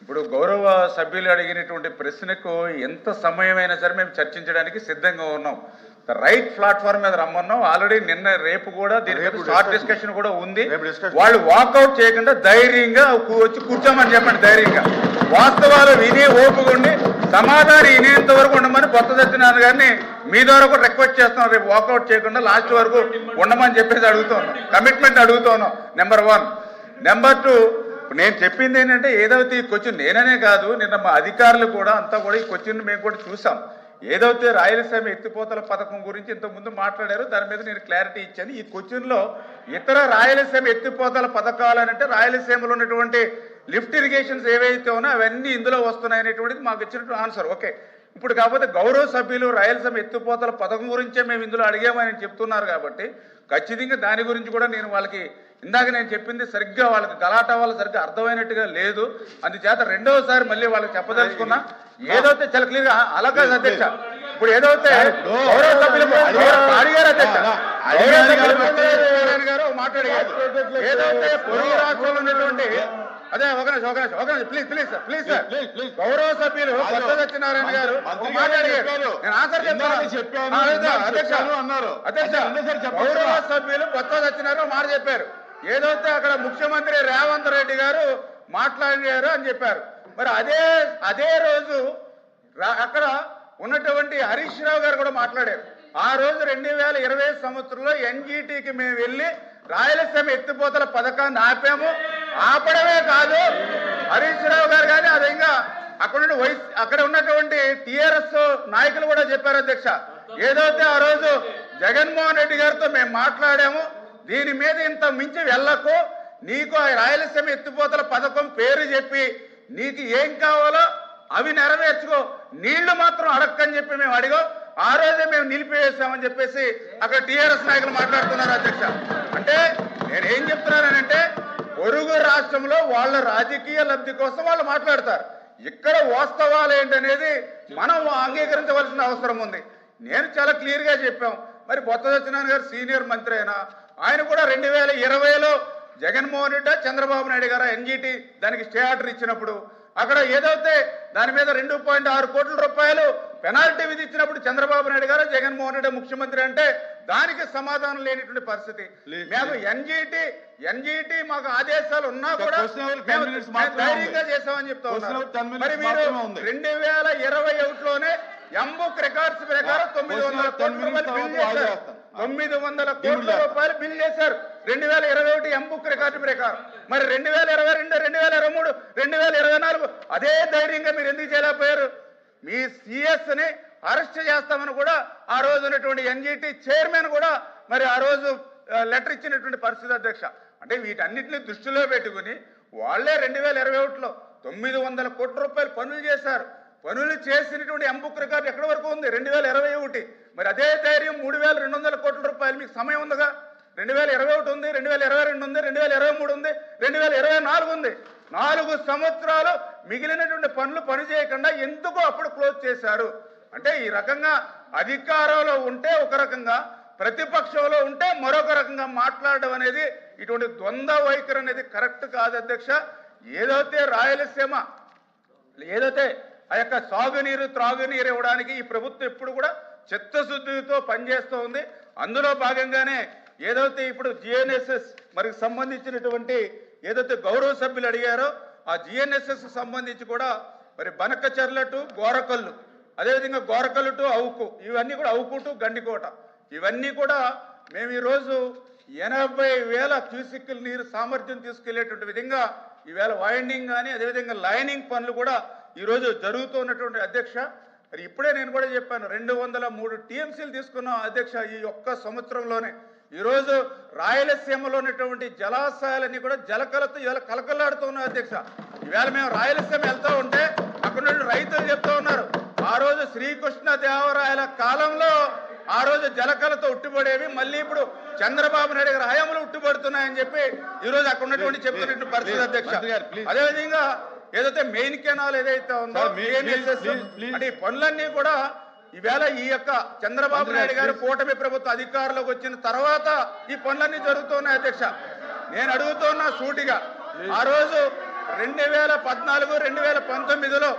ఇప్పుడు గౌరవ సభ్యులు అడిగినటువంటి ప్రశ్నకు ఎంత సమయమైనా సరే మేము చర్చించడానికి సిద్ధంగా ఉన్నాం. రైట్ ప్లాట్ఫామ్ మీద రమ్మన్నాం. ఆల్రెడీ నిన్న రేపు కూడా దీని మీద షార్ట్ డిస్కషన్ కూడా ఉంది. వాళ్ళు వాకౌట్ చేయకుండా ధైర్యంగా వచ్చి కూర్చోమని చెప్పండి. ధైర్యంగా వాస్తవాలు విని ఓపుకుండి సమాధానం వినేంత వరకు ఉండమని కొత్త సత్యనారాయణ గారిని మీ ద్వారా కూడా రిక్వెస్ట్ చేస్తున్నాం. రేపు వాకౌట్ చేయకుండా లాస్ట్ వరకు ఉండమని చెప్పేసి అడుగుతున్నాం. కమిట్మెంట్ అడుగుతున్నాం. నెంబర్ 1. నెంబర్ 2, నేను చెప్పింది ఏంటంటే ఏదైతే ఈ క్వశ్చన్ నేననే కాదు, నిన్న మా అధికారులు కూడా అంతా కూడా ఈ క్వశ్చన్ మేము కూడా చూసాం. ఏదైతే రాయలసీమ ఎత్తిపోతల పథకం గురించి ఇంతకుముందు మాట్లాడారో దాని మీద నేను క్లారిటీ ఇచ్చాను. ఈ క్వశ్చన్లో ఇతర రాయలసీమ ఎత్తిపోతల పథకాలు అంటే రాయలసీమలో ఉన్నటువంటి లిఫ్ట్ ఇరిగేషన్స్ ఏవైతే ఉన్నాయో అవన్నీ ఇందులో వస్తున్నాయనేటువంటిది మాకు ఇచ్చినటువంటి ఆన్సర్. ఓకే, ఇప్పుడు కాకపోతే గౌరవ సభ్యులు రాయలసీమ ఎత్తిపోతల పథకం గురించే మేము ఇందులో అడిగామని చెప్తున్నారు కాబట్టి ఖచ్చితంగా దాని గురించి కూడా నేను వాళ్ళకి ఇందాక నేను చెప్పింది సరిగ్గా వాళ్ళకి గలాటా వాళ్ళు సరిగ్గా అర్థమైనట్టుగా లేదు. అందుచేత రెండవసారి మళ్ళీ వాళ్ళకి చెప్పదలుచుకున్నా. ఏదైతే చాలా క్లియర్గా అలాగే అధ్యక్ష, ఇప్పుడు ఏదైతే గౌరవ సభ్యులు అడిగారు అధ్యక్ష, గారు మాట్లాడారు ఏదైతే పొరుగు రాష్ట్రంలో ఉన్నటువంటి అదే ఒక నిమిషం ప్లీజ్ సార్ గౌరవ సభ్యులు కొత్త సత్యనారాయణ గారు మాట్లాడారు. నేను ఆన్సర్ చెప్తాను అధ్యక్ష. గౌరవ సభ్యులు కొత్త సత్యనారాయణ మాట చెప్పారు. ఏదైతే అక్కడ ముఖ్యమంత్రి రేవంత్ రెడ్డి గారు మాట్లాడారు అని చెప్పారు. మరి అదే రోజు అక్కడ ఉన్నటువంటి హరీష్ రావు గారు కూడా మాట్లాడారు. ఆ రోజు 2020 సంవత్సరంలో ఎన్జీటీకి మేము వెళ్ళి రాయలసీమ ఎత్తిపోతల పథకాన్ని ఆపాము. ఆపడమే కాదు, హరీష్ రావు గారు కానీ అది ఇంకా అక్కడ ఉన్నటువంటి టిఆర్ఎస్ నాయకులు కూడా చెప్పారు అధ్యక్ష. ఏదైతే ఆ రోజు జగన్మోహన్ రెడ్డి గారితో మేము మాట్లాడాము, దీని మీద ఇంత మించి వెళ్ళకు, నీకు ఆ రాయలసీమ ఎత్తిపోతల పథకం పేరు చెప్పి నీకు ఏం కావాలో అవి నెరవేర్చుకో, నీళ్లు మాత్రం అడక్కని చెప్పి మేము అడిగాం. ఆ రోజే మేము నిలిపివేసామని చెప్పేసి అక్కడ టిఆర్ఎస్ నాయకులు మాట్లాడుతున్నారు అధ్యక్ష. అంటే నేనేం చెప్తున్నానంటే పొరుగు రాష్ట్రంలో వాళ్ళ రాజకీయ లబ్ధి కోసం వాళ్ళు మాట్లాడతారు. ఇక్కడ వాస్తవాలు ఏంటనేది మనం అంగీకరించవలసిన అవసరం ఉంది. నేను చాలా క్లియర్గా చెప్పాం. మరి బొత్స సత్యనారాయణ గారు సీనియర్ మంత్రి అయినా ఆయన కూడా 2020లో జగన్మోహన్ రెడ్డి చంద్రబాబు నాయుడు గారు ఎన్జీటీ దానికి స్టే ఆర్డర్ ఇచ్చినప్పుడు అక్కడ ఏదైతే దాని మీద 2.6 కోట్ల రూపాయలు పెనాల్టీ విధించినప్పుడు చంద్రబాబు నాయుడు గారు జగన్మోహన్ రెడ్డి ముఖ్యమంత్రి అంటే దానికి సమాధానం లేనిటువంటి పరిస్థితి. మేము ఎన్జీటీ మాకు ఆదేశాలు ఉన్నా కూడా ధైర్యంగా చేసామని చెప్తా ఉన్నారు. మరి మీరు 2021లోనే ఎంబుక్ రికార్డ్స్ ప్రకారం 900 కోట్ల రూపాయలు బిల్ చేశారు. 900 కోట్ల రూపాయలు బిల్ చేశారు 2021 ఎంబుక్ రికార్డు ప్రకారం. మరి 2022, 2023, 2024 అదే ధైర్యంగా మీరు ఎందుకు చేయలేకపోయారు? మీ సిఎస్ ని అరెస్ట్ చేస్తామని కూడా ఆ రోజు ఉన్నటువంటి ఎన్జీటీ చైర్మన్ కూడా మరి ఆ రోజు లెటర్ ఇచ్చినటువంటి పరిస్థితి అధ్యక్ష. అంటే వీటన్నిటిని దృష్టిలో పెట్టుకుని వాళ్లే 2021లో 900 కోట్ల రూపాయలు పనులు చేశారు. పనులు చేసినటువంటి ఎంబుక్ రికార్డు ఎక్కడి వరకు ఉంది? 2021. మరి అదే ధైర్యం 3200 కోట్ల రూపాయలు మీకు సమయం ఉందిగా. 2021 ఉంది, 2022 ఉంది, 2023 ఉంది, 2024 ఉంది. 4 సంవత్సరాలు మిగిలినటువంటి పని చేయకుండా ఎందుకు అప్పుడు క్లోజ్ చేశారు? అంటే ఈ రకంగా అధికారంలో ఉంటే ఒక రకంగా, ప్రతిపక్షంలో ఉంటే మరొక రకంగా మాట్లాడడం అనేది ఇటువంటి ద్వంద్వ వైఖరి అనేది కరెక్ట్ కాదు అధ్యక్ష. ఏదైతే రాయలసీమ ఏదైతే ఆ యొక్క సాగునీరు త్రాగునీరు ఇవ్వడానికి ఈ ప్రభుత్వం ఎప్పుడు కూడా చిత్తశుద్ధితో పనిచేస్తూ ఉంది. అందులో భాగంగానే ఏదైతే ఇప్పుడు జిఎన్ఎస్ఎస్ మరి సంబంధించినటువంటి ఏదైతే గౌరవ సభ్యులు అడిగారో ఆ జిఎన్ఎస్ఎస్ సంబంధించి కూడా మరి బనకచర్ల టు గోరకల్లు, అదేవిధంగా గోరకల్లు టు అవుకు, ఇవన్నీ కూడా అవుకు టు గండికోట, ఇవన్నీ కూడా మేము ఈరోజు 80,000 క్యూసిక్ల నీరు సామర్థ్యం తీసుకెళ్లేటువంటి విధంగా ఈవేళ వైండింగ్ కానీ అదేవిధంగా లైనింగ్ పనులు కూడా ఈరోజు జరుగుతున్నటువంటి అధ్యక్ష. మరి ఇప్పుడే నేను కూడా చెప్పాను 203 టీఎంసీలు తీసుకున్నాం అధ్యక్ష ఈ ఒక్క సంవత్సరంలోనే. ఈరోజు రాయలసీమలో ఉన్నటువంటి జలాశయాలన్నీ కూడా జలకలతో ఇవాళ కలకలాడుతున్నాయి అధ్యక్ష. ఈవేళ మేము రాయలసీమ వెళ్తూ ఉంటే అక్కడ నుండి రైతులు చెప్తూ ఉన్నారు, ఆ రోజు శ్రీకృష్ణదేవరాయల కాలంలో ఆ రోజు జలకలతో ఉట్టిపడేవి, మళ్ళీ ఇప్పుడు చంద్రబాబు నాయుడు గారి హయాంలో ఉట్టిపడుతున్నాయని చెప్పి ఈరోజు అక్కడ ఉన్నటువంటి చెప్తున్నటువంటి పరిస్థితి అధ్యక్ష. అదేవిధంగా ఏదైతే మెయిన్ కెనాల్ ఏదైతే ఉందో అంటే ఈ పనులన్నీ కూడా ఈవేళ ఈ యొక్క చంద్రబాబు నాయుడు గారు కూటమి ప్రభుత్వ అధికారంలోకి వచ్చిన తర్వాత ఈ పనులన్నీ జరుగుతున్నాయి అధ్యక్ష. నేను అడుగుతున్నా సూటిగా, ఆ రోజు 2014, 2019లో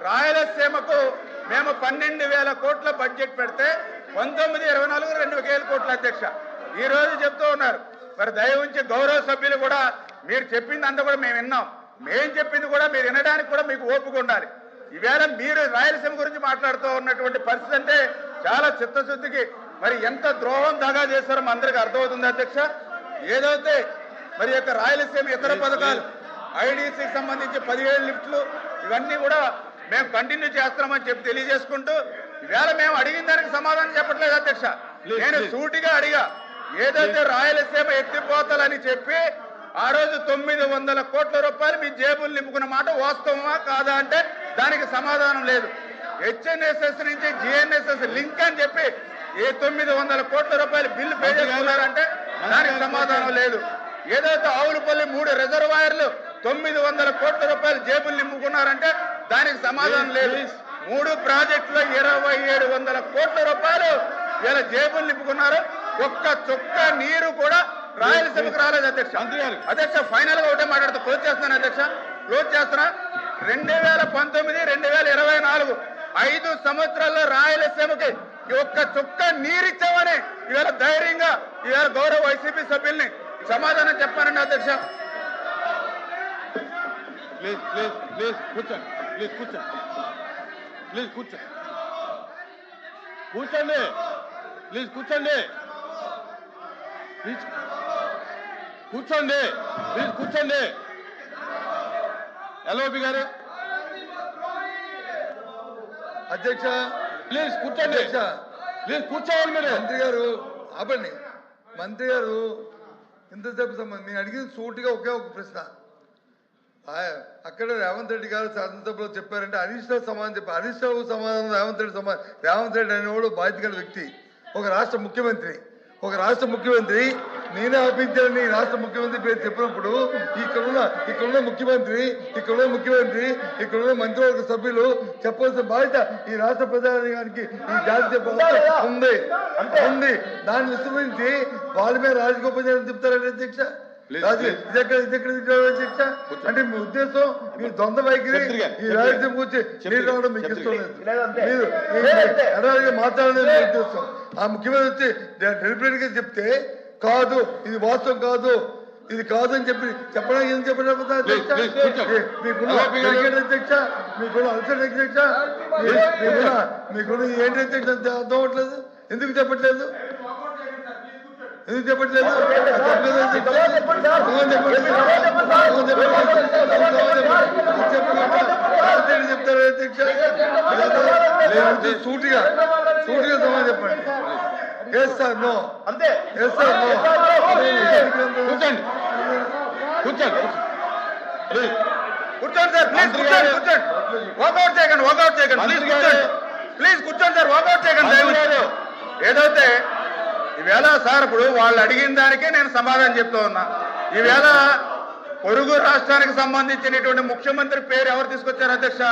రాయలసీమకు మేము 12,000 కోట్ల బడ్జెట్ పెడితే 19, 24 2,000 కోట్ల అధ్యక్ష. ఈ రోజు చెప్తూ ఉన్నారు. మరి దయ ఉంచి గౌరవ సభ్యులు కూడా మీరు చెప్పింది అంతా కూడా మేము విన్నాం. మేము చెప్పింది కూడా మీరు వినడానికి కూడా మీకు ఓపిక ఉండాలి. ఈవేళ మీరు రాయలసీమ గురించి మాట్లాడుతూ ఉన్నటువంటి పరిస్థితి అంటే చాలా చిత్తశుద్ధికి మరి ఎంత ద్రోహం దాగా చేస్తారో మా అందరికీ అర్థమవుతుంది అధ్యక్ష. ఏదైతే మరి యొక్క రాయలసీమ ఇతర పథకాలు ఐడీసీకి సంబంధించి 17 లిఫ్ట్లు ఇవన్నీ కూడా మేము కంటిన్యూ చేస్తున్నామని చెప్పి తెలియజేసుకుంటూ ఈవేళ మేము అడిగిన దానికి సమాధానం చెప్పట్లేదు అధ్యక్ష. నేను సూటిగా అడిగా, ఏదైతే రాయలసీమ ఎత్తిపోతాలని చెప్పి ఆ రోజు 900 కోట్ల రూపాయలు మీ జేబులు నింపుకున్న మాట వాస్తవమా కాదా అంటే దానికి సమాధానం లేదు. హెచ్ఎన్ఎస్ఎస్ నుంచి జిఎన్ఎస్ఎస్ లింక్ అని చెప్పి 900 కోట్ల రూపాయలు బిల్లు పే చేసుకున్నారంటే దానికి సమాధానం లేదు. ఏదైతే ఆవులపల్లి 3 రిజర్వాయర్లు 900 కోట్ల రూపాయలు జేబులు నింపుకున్నారంటే దానికి సమాధానం లేదు. 3 ప్రాజెక్టులో 2,700 కోట్ల రూపాయలు వీళ్ళ జేబులు నింపుకున్నారు. ఒక్క చుక్క నీరు కూడా రాయలసీమకు రాలేదు అధ్యక్ష. అధ్యక్ష ఫైనల్ గా ఒకటే మాట్లాడుతూ క్లోజ్ చేస్తున్నాను అధ్యక్ష. క్లోజ్ చేస్తున్నా. 2019, 2024 5 సంవత్సరాల్లో రాయలసీమకి ఒక్క చుక్క నీరిచ్చామని ఇవాళ ధైర్యంగా ఇవాళ గౌరవ వైసీపీ సభ్యుల్ని సమాధానం చెప్పానండి అధ్యక్ష. కూర్చోండి. ఎల్ఓపి గారు అధ్యక్ష ప్లీజ్ కూర్చోండి. ప్లీజ్ కూర్చోవాలి మీరు. మంత్రి గారు ఆపండి. మంత్రి గారు ఇంతసేపు సంబంధం నేను అడిగింది సూటిగా ఒకే ఒక ప్రశ్న. అక్కడ రేవంత్ రెడ్డి గారు శాసనసభలో చెప్పారంటే హరీష్ రావు సమాధానం చెప్పారు. హరీష్ రావు సమాధానం రేవంత్ రెడ్డి సమాధానం. రేవంత్ రెడ్డి అనేవాడు బాధ్యత గల వ్యక్తి, ఒక రాష్ట్ర ముఖ్యమంత్రి. నేనే ఆపించాలని రాష్ట్ర ముఖ్యమంత్రి పేరు చెప్పినప్పుడు ఇక్కడున్న ముఖ్యమంత్రి, ఇక్కడున్న మంత్రివర్గ సభ్యులు చెప్పాల్సిన బాధ్యత ఈ రాష్ట్ర ప్రజానికి, ఈ జాతీయ ఉంది. దాన్ని విస్మరించి వాళ్ళ మీద రాజగోపాల్ చెప్తారండి అధ్యక్ష. అధ్యక్ష అంటే మీ ఉద్దేశం, మీ ద్వంద్వ వైఖరి ఈ రాజ్యం గురించి మీరు రావడం మీకు ఇష్టం లేదు. మీరు మాట్లాడలేదు ఉద్దేశం. ఆ ముఖ్యమంత్రి వచ్చి డెలిబరేట్ గా చెప్తే కాదు, ఇది వాస్తవం కాదు, ఇది కాదు అని చెప్పడానికి ఏం చెప్పడం అధ్యక్ష. మీకున్న అధ్యక్ష, మీకున్న అల్సర్ అధ్యక్ష, మీకున్న ఏంటి అధ్యక్ష అర్థం అవ్వట్లేదు. ఎందుకు చెప్పట్లేదు? చెప్తారు అధ్యక్ష. సూటిగా సమాధానం చెప్పండి. ఎస్ సార్ నో, అంతే. Yes sir no. కూర్చోండి సార్, ప్లీజ్ కూర్చోండి. వాకౌట్ చేయకండి ప్లీజ్ కూర్చోండి సార్. వాకౌట్ చేయకండి. ఏదైతే ఈవేళ సార్ ఇప్పుడు వాళ్ళు అడిగిన దానికే నేను సమాధానం చెప్తూ ఉన్నా. ఈవేళ పొరుగు రాష్ట్రానికి సంబంధించినటువంటి ముఖ్యమంత్రి పేరు ఎవరు తీసుకొచ్చారు అధ్యక్ష?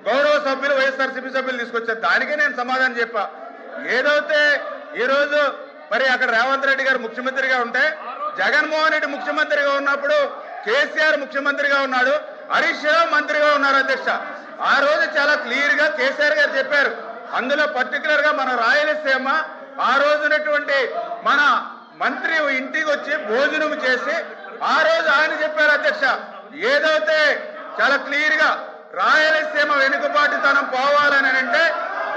గౌరవ సభ్యులు, వైఎస్ఆర్సీపీ సభ్యులు తీసుకొచ్చారు. దానికే నేను సమాధానం చెప్పా. ఏదైతే ఈరోజు మరి అక్కడ రేవంత్ రెడ్డి గారు ముఖ్యమంత్రిగా ఉంటే, జగన్మోహన్ రెడ్డి ముఖ్యమంత్రిగా ఉన్నప్పుడు కేసీఆర్ ముఖ్యమంత్రిగా ఉన్నాడు, హరీష్ రావు మంత్రిగా ఉన్నారు అధ్యక్ష. ఆ రోజు చాలా క్లియర్ గా కేసీఆర్ గారు చెప్పారు. అందులో పర్టికులర్ గా మన రాయలసీమ ఆ రోజునటువంటి మన మంత్రి ఇంటికి వచ్చి భోజనం చేసి ఆ రోజు ఆయన చెప్పారు అధ్యక్ష. ఏదైతే చాలా క్లియర్ గా రాయలసీమ వెనుకబాటుతనం పోవాలని అంటే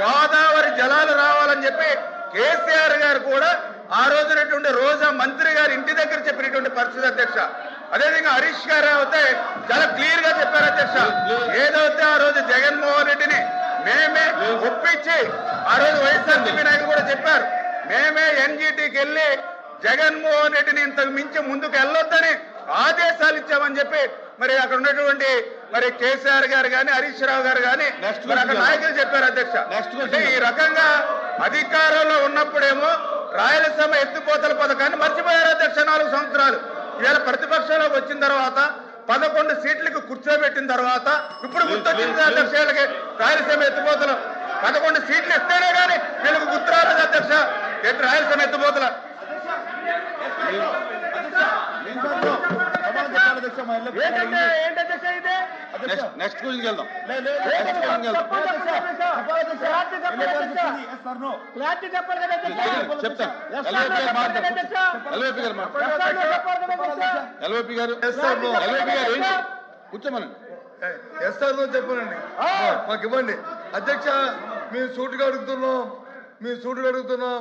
గోదావరి జలాలు రావాలని చెప్పి కేసీఆర్ గారు కూడా ఆ రోజునటువంటి రోజా మంత్రి గారి ఇంటి దగ్గర చెప్పినటువంటి పరిస్థితి అధ్యక్ష. అదేవిధంగా హరీష్ గారు అయితే చాలా క్లియర్ గా చెప్పారు అధ్యక్ష. ఏదైతే ఆ రోజు జగన్మోహన్ రెడ్డిని మేమే ఒప్పించి, ఆ రోజు వైఎస్ఆర్సీపీ నాయకులు కూడా చెప్పారు, మేమే ఎన్జీటీకి వెళ్ళి జగన్మోహన్ రెడ్డిని ఇంతకు మించి ముందుకు వెళ్ళొద్దని ఆదేశాలు ఇచ్చామని చెప్పి మరి అక్కడ ఉన్నటువంటి మరి కేసీఆర్ గారు కానీ హరీష్ రావు గారు కానీ అక్కడ నాయకులు చెప్పారు అధ్యక్ష. అంటే ఈ రకంగా అధికారంలో ఉన్నప్పుడేమో రాయలసీమ ఎత్తిపోతల పథకాన్ని మర్చిపోయారు అధ్యక్ష 4 సంవత్సరాలు. ఇవాళ ప్రతిపక్షంలోకి వచ్చిన తర్వాత 11 సీట్లకు కూర్చోబెట్టిన తర్వాత ఇప్పుడు గుర్తొచ్చింది అధ్యక్ష. వీళ్ళకి రాయలసీమ ఎత్తిపోతలు 11 సీట్లు ఇస్తేనే కానీ వీళ్ళకి గుర్తు రాలేదు అధ్యక్ష. రాయలసీమ ఎత్తిపోతల నెక్స్ట్ క్వశ్చన్కి వెళ్దాం. చెప్తాను. ఎల్వైపీ గారు ఏంటి? కూర్చోమనండి. ఎస్ఆర్ చెప్పానండి, మాకు ఇవ్వండి. అధ్యక్ష, మేము సూటుగా అడుగుతున్నాం.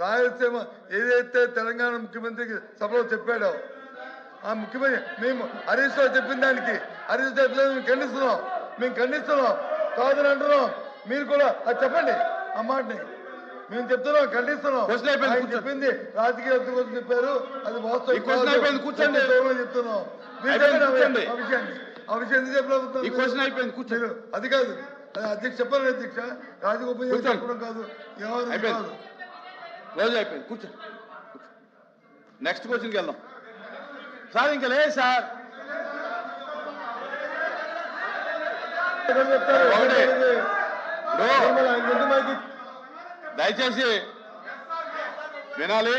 రాయలసీమ ఏదైతే తెలంగాణ ముఖ్యమంత్రికి సభలో చెప్పాడో ఆ ముఖ్యమంత్రి మేము హరీష్ రావు చెప్పిన దానికి హరీష్ చెప్పలేదు మేము ఖండిస్తున్నాం కాదని అంటున్నాం. మీరు కూడా అది చెప్పండి, ఆ మాటని మేము చెప్తున్నాం, ఖండిస్తున్నాం. ఆయన చెప్పింది రాజకీయ కోసం చెప్పారు, అది వాస్తవం చెప్తున్నాం. ఆ విషయం ఎందుకు చెప్పలేదు? అది కాదు, అధ్యక్ష చెప్పాలి. అధ్యక్ష, రాజగోపాల్ చెప్పడం కాదు, ఎవరు కాదు. రోజు అయిపోయింది, కూర్చో. నెక్స్ట్ క్వశ్చన్కి వెళ్దాం సార్. ఇంకా లేదు సార్. దయచేసి వినాలి.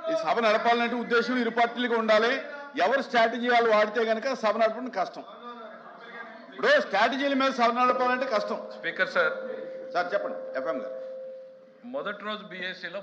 ఈ సభ నడపాలంటే ఉద్దేశం ఇరు పార్టీలుగా ఉండాలి. ఎవరు స్ట్రాటజీ వాళ్ళు వాడితే కనుక సభ నడపడం కష్టం. స్ట్రాటజీల మీద సభ నడపాలంటే కష్టం. స్పీకర్ సార్ చెప్పండి. ఎఫ్ఎం గారు మొదటి రోజు BSc లో